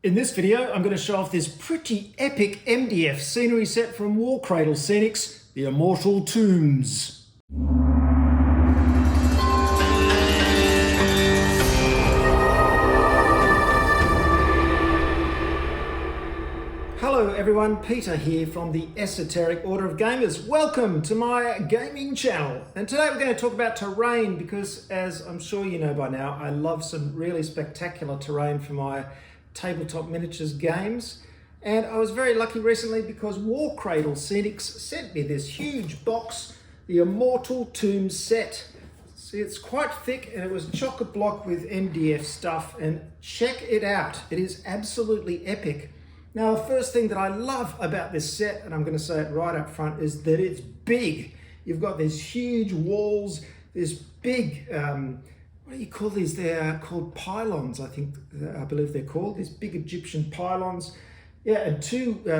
In this video, I'm going to show off this pretty epic MDF scenery set from Warcradle Studios, the Immortal Tombs. Hello everyone, Peter here from the Esoteric Order of Gamers. Welcome to my gaming channel. And today we're going to talk about terrain because, as I'm sure you know by now, I love some really spectacular terrain for my tabletop miniatures games. And I was very lucky recently because Warcradle Studios sent me this huge box, the Immortal Tombs set. See, it's quite thick and it was chock-a-block with MDF stuff, and check it out. It is absolutely epic. Now, the first thing that I love about this set, and I'm going to say it right up front, is that it's big. You've got these huge walls, this big, what do you call these? They're called pylons, I believe they're called, these big Egyptian pylons. Yeah, and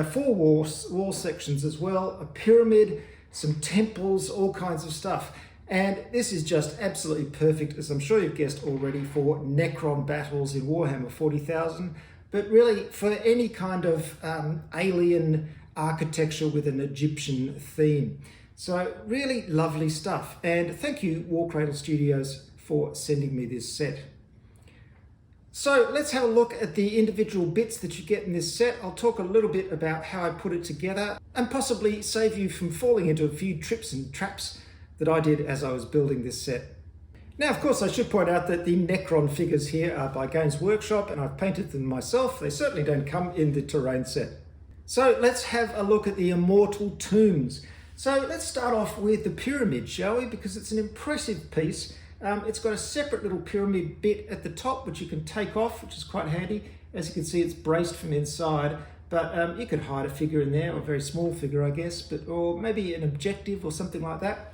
four wall sections as well, a pyramid, some temples, all kinds of stuff. And this is just absolutely perfect, as I'm sure you've guessed already, for Necron battles in Warhammer 40,000. But really for any kind of alien architecture with an Egyptian theme. So really lovely stuff. And thank you, Warcradle Studios, for sending me this set. So let's have a look at the individual bits that you get in this set. I'll talk a little bit about how I put it together and possibly save you from falling into a few trips and traps that I did as I was building this set. Now, of course, I should point out that the Necron figures here are by Games Workshop, and I've painted them myself. They certainly don't come in the terrain set. So let's have a look at the Immortal Tombs. So let's start off with the pyramid, shall we? Because it's an impressive piece. It's got a separate little pyramid bit at the top, which you can take off, which is quite handy. As you can see, it's braced from inside, but you could hide a figure in there, or a very small figure, I guess, or maybe an objective or something like that.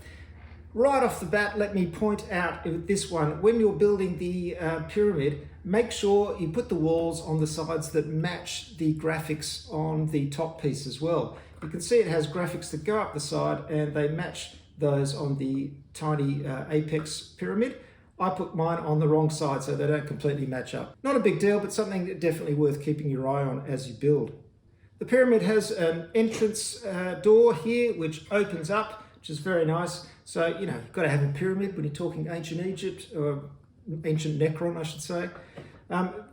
Right off the bat, let me point out with this one, when you're building the pyramid, make sure you put the walls on the sides that match the graphics on the top piece as well. You can see it has graphics that go up the side and they match those on the tiny apex pyramid. I put mine on the wrong side so they don't completely match up. Not a big deal, but something definitely worth keeping your eye on as you build. The pyramid has an entrance door here which opens up, which is very nice. So, you know, you've got to have a pyramid when you're talking ancient Egypt, or ancient Necron, I should say.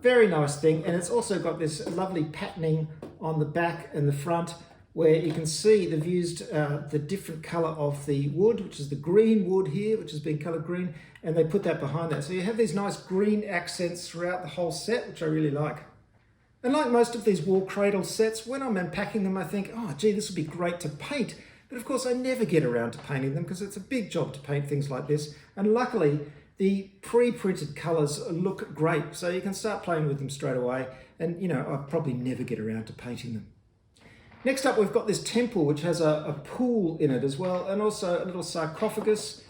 Very nice thing. And it's also got this lovely patterning on the back and the front, where you can see they've used the different color of the wood, which is the green wood here, which has been colored green, and they put that behind that. So you have these nice green accents throughout the whole set, which I really like. And like most of these Warcradle sets, when I'm unpacking them, I think, oh, gee, this would be great to paint. But of course, I never get around to painting them because it's a big job to paint things like this. And luckily, the pre-printed colors look great. So you can start playing with them straight away. And, you know, I'll probably never get around to painting them. Next up, we've got this temple, which has a pool in it as well, and also a little sarcophagus.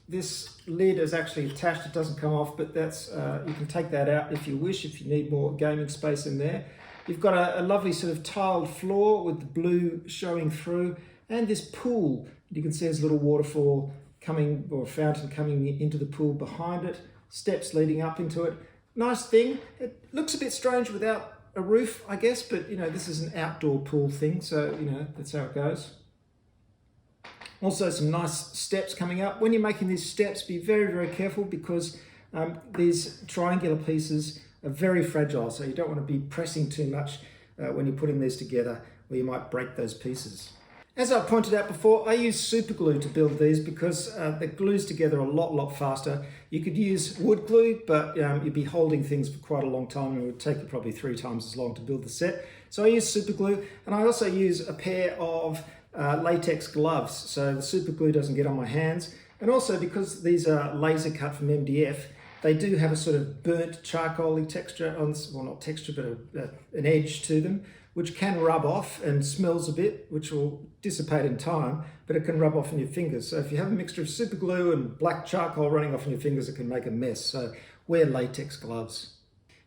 This lid is actually attached. It doesn't come off, but that's you can take that out if you wish, if you need more gaming space in there. You've got a lovely sort of tiled floor with the blue showing through, and this pool. You can see there's a little waterfall coming, or a fountain coming into the pool behind it, steps leading up into it. Nice thing. It looks a bit strange without a roof, I guess, but you know, this is an outdoor pool thing, so you know, that's how it goes. Also some nice steps coming up. When you're making these steps, be very, very careful because these triangular pieces are very fragile, so you don't want to be pressing too much when you're putting these together, or you might break those pieces. As I pointed out before, I use super glue to build these because it glues together a lot faster. You could use wood glue, but you'd be holding things for quite a long time, and it would take you probably 3 times as long to build the set. So I use super glue, and I also use a pair of latex gloves, so the super glue doesn't get on my hands. And also because these are laser cut from MDF, they do have a sort of burnt charcoaly texture, well, not texture, but an edge to them, which can rub off and smells a bit, which will dissipate in time, but it can rub off on your fingers. So if you have a mixture of super glue and black charcoal running off on your fingers, it can make a mess. So wear latex gloves.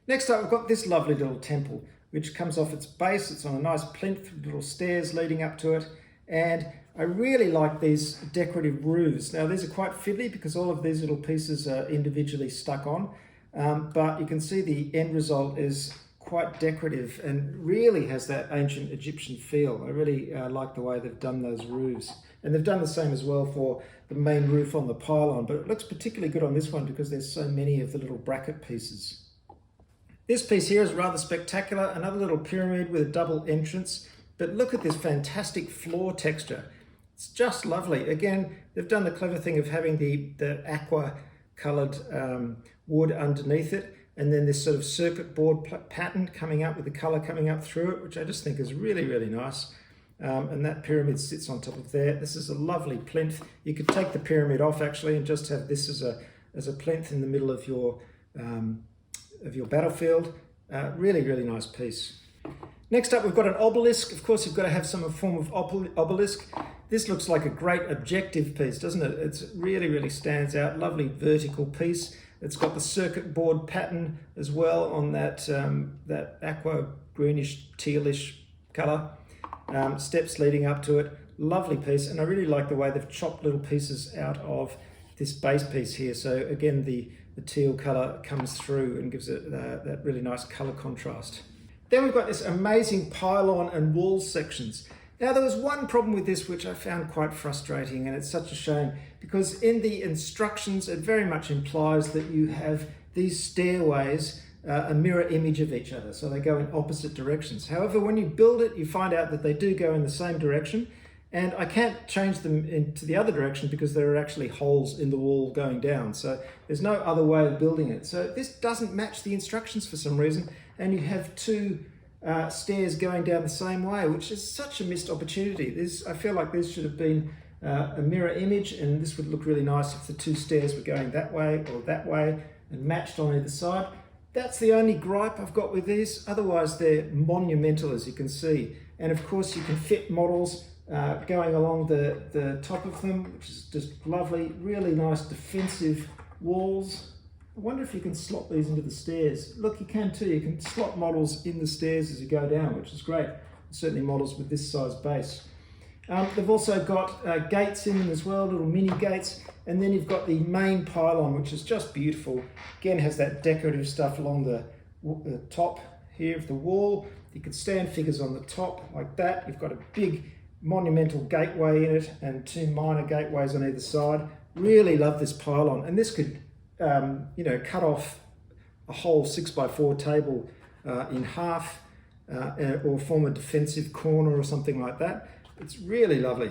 Next up, we've got this lovely little temple, which comes off its base. It's on a nice plinth, little stairs leading up to it. And I really like these decorative roofs. Now these are quite fiddly because all of these little pieces are individually stuck on, but you can see the end result is quite decorative and really has that ancient Egyptian feel. I really like the way they've done those roofs. And they've done the same as well for the main roof on the pylon, but it looks particularly good on this one because there's so many of the little bracket pieces. This piece here is rather spectacular, another little pyramid with a double entrance, but look at this fantastic floor texture. It's just lovely. Again, they've done the clever thing of having the aqua coloured wood underneath it, and then this sort of circuit board pattern coming up with the colour coming up through it, which I just think is really, really nice. And that pyramid sits on top of there. This is a lovely plinth. You could take the pyramid off actually and just have this as a plinth in the middle of your battlefield. Really, really nice piece. Next up, we've got an obelisk. Of course, you've got to have some form of obelisk. This looks like a great objective piece, doesn't it? It really, really stands out. Lovely vertical piece. It's got the circuit board pattern as well on that aqua greenish, tealish colour. Steps leading up to it. Lovely piece, and I really like the way they've chopped little pieces out of this base piece here. So again, the teal colour comes through and gives it that really nice colour contrast. Then we've got this amazing pylon and wall sections. Now there was one problem with this which I found quite frustrating, and it's such a shame because in the instructions it very much implies that you have these stairways a mirror image of each other, so they go in opposite directions. However, when you build it, you find out that they do go in the same direction, and I can't change them into the other direction because there are actually holes in the wall going down, so there's no other way of building it. So this doesn't match the instructions for some reason, and you have two stairs going down the same way, which is such a missed opportunity. I feel like this should have been a mirror image, and this would look really nice if the two stairs were going that way or that way and matched on either side. That's the only gripe I've got with these. Otherwise, they're monumental, as you can see. And of course, you can fit models going along the top of them, which is just lovely. Really nice defensive walls. I wonder if you can slot these into the stairs. Look, you can too. You can slot models in the stairs as you go down, which is great. Certainly models with this size base. They've also got gates in them as well, little mini gates. And then you've got the main pylon, which is just beautiful. Again, has that decorative stuff along the top here of the wall. You could stand figures on the top like that. You've got a big monumental gateway in it and two minor gateways on either side. Really love this pylon. And this could, cut off a whole 6x4 table in half or form a defensive corner or something like that. It's really lovely.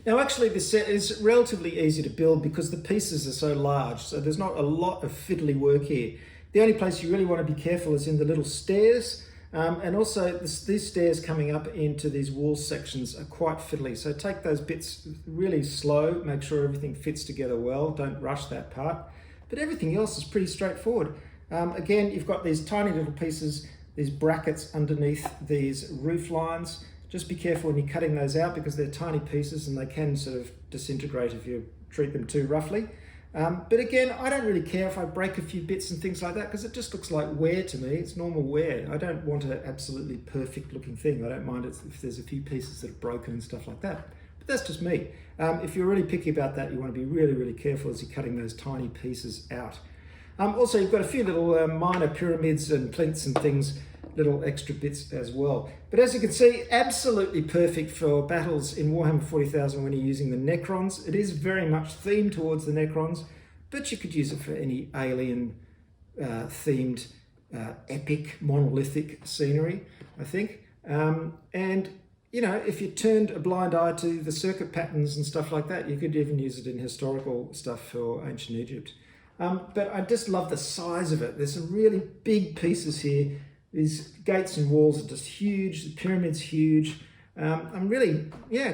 Now actually this set is relatively easy to build because the pieces are so large, so there's not a lot of fiddly work here. The only place you really want to be careful is in the little stairs, and also these stairs coming up into these wall sections are quite fiddly, so take those bits really slow, make sure everything fits together well, don't rush that part, but everything else is pretty straightforward. Again, you've got these tiny little pieces, these brackets underneath these roof lines. Just be careful when you're cutting those out because they're tiny pieces and they can sort of disintegrate if you treat them too roughly. But again, I don't really care if I break a few bits and things like that because it just looks like wear to me. It's normal wear. I don't want an absolutely perfect looking thing. I don't mind if there's a few pieces that are broken and stuff like that. But that's just me. If you're really picky about that, you want to be really, really careful as you're cutting those tiny pieces out. Also, you've got a few little minor pyramids and plinths and things, little extra bits as well. But as you can see, absolutely perfect for battles in Warhammer 40,000 when you're using the Necrons. It is very much themed towards the Necrons, but you could use it for any alien themed epic monolithic scenery, I think. And you know, if you turned a blind eye to the circuit patterns and stuff like that, you could even use it in historical stuff for ancient Egypt. But I just love the size of it. There's some really big pieces here. These gates and walls are just huge. The pyramid's huge. I'm really,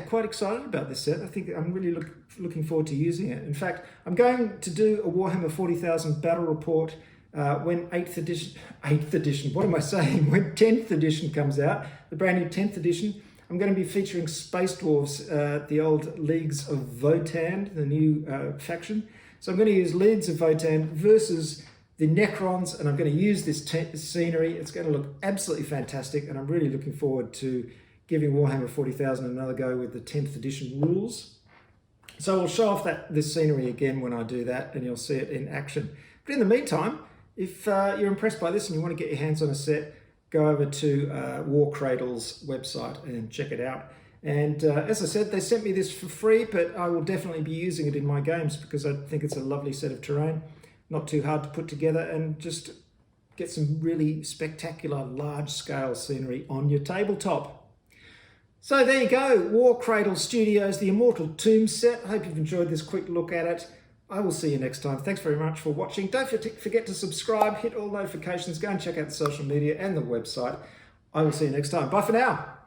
quite excited about this set. I think I'm really looking forward to using it. In fact, I'm going to do a Warhammer 40,000 battle report when 8th edition, what am I saying? When 10th edition comes out, the brand new 10th edition. I'm going to be featuring Space Dwarves, the old Leagues of Votan, the new faction. So I'm going to use Leagues of Votan versus the Necrons, and I'm going to use this scenery. It's going to look absolutely fantastic, and I'm really looking forward to giving Warhammer 40,000 another go with the 10th edition rules. So I'll show off this scenery again when I do that, and you'll see it in action. But in the meantime, if you're impressed by this and you want to get your hands on a set, go over to Warcradle's website and check it out. And as I said, they sent me this for free, but I will definitely be using it in my games because I think it's a lovely set of terrain, not too hard to put together, and just get some really spectacular large-scale scenery on your tabletop. So there you go, Warcradle Studios, the Immortal Tomb set. I hope you've enjoyed this quick look at it. I will see you next time. Thanks very much for watching. Don't forget to subscribe, hit all notifications, go and check out the social media and the website. I will see you next time. Bye for now.